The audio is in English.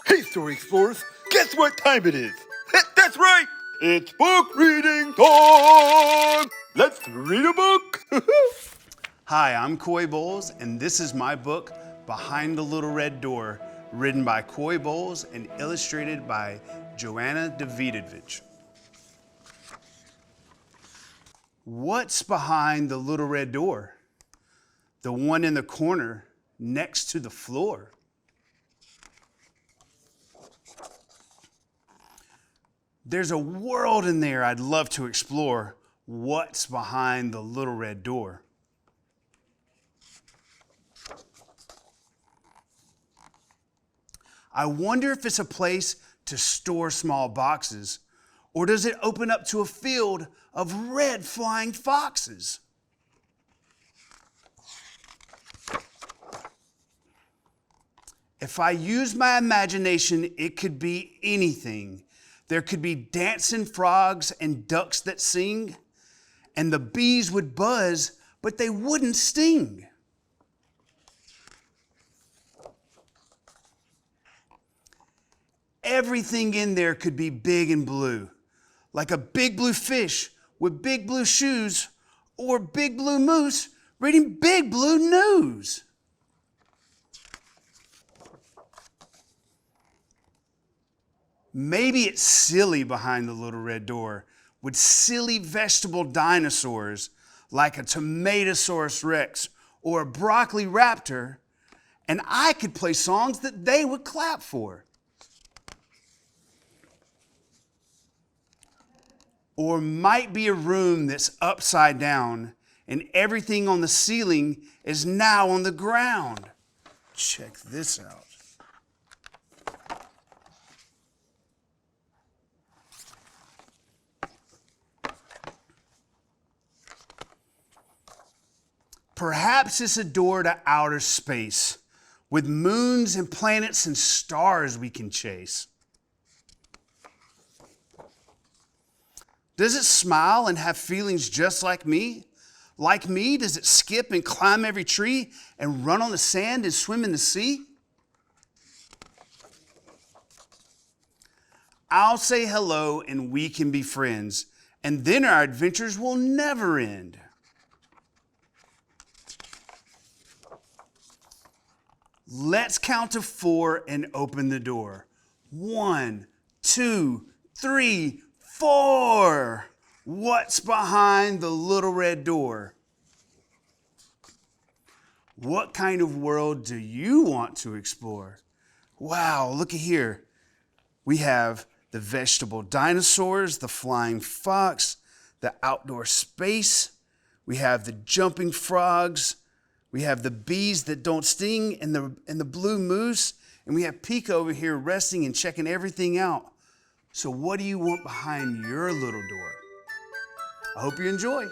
Hey, Story Explorers, guess what time it is? That's right, it's book reading time! Let's read a book! Hi, I'm Coy Bowles, and this is my book, Behind the Little Red Door, written by Coy Bowles and illustrated by Joanna Davidovich. What's behind the little red door? The one in the corner next to the floor. There's a world in there I'd love to explore. What's behind the little red door? I wonder if it's a place to store small boxes, or does it open up to a field of red flying foxes? If I use my imagination, it could be anything. There could be dancing frogs and ducks that sing, and the bees would buzz, but they wouldn't sting. Everything in there could be big and blue, like a big blue fish with big blue shoes, or big blue moose reading big blue news. Maybe it's silly behind the little red door with silly vegetable dinosaurs like a Tomatosaurus Rex or a broccoli raptor, and I could play songs that they would clap for. Or might be a room that's upside down and everything on the ceiling is now on the ground. Check this out. Perhaps it's a door to outer space with moons and planets and stars we can chase. Does it smile and have feelings just like me? Like me, does it skip and climb every tree and run on the sand and swim in the sea? I'll say hello and we can be friends, and then our adventures will never end. Let's count to 4 and open the door. 1, 2, 3, 4. What's behind the little red door? What kind of world do you want to explore? Wow, look at here. We have the vegetable dinosaurs, the flying fox, the outdoor space. We have the jumping frogs. We have the bees that don't sting and the blue moose. And we have Pika over here resting and checking everything out. So what do you want behind your little door? I hope you enjoy.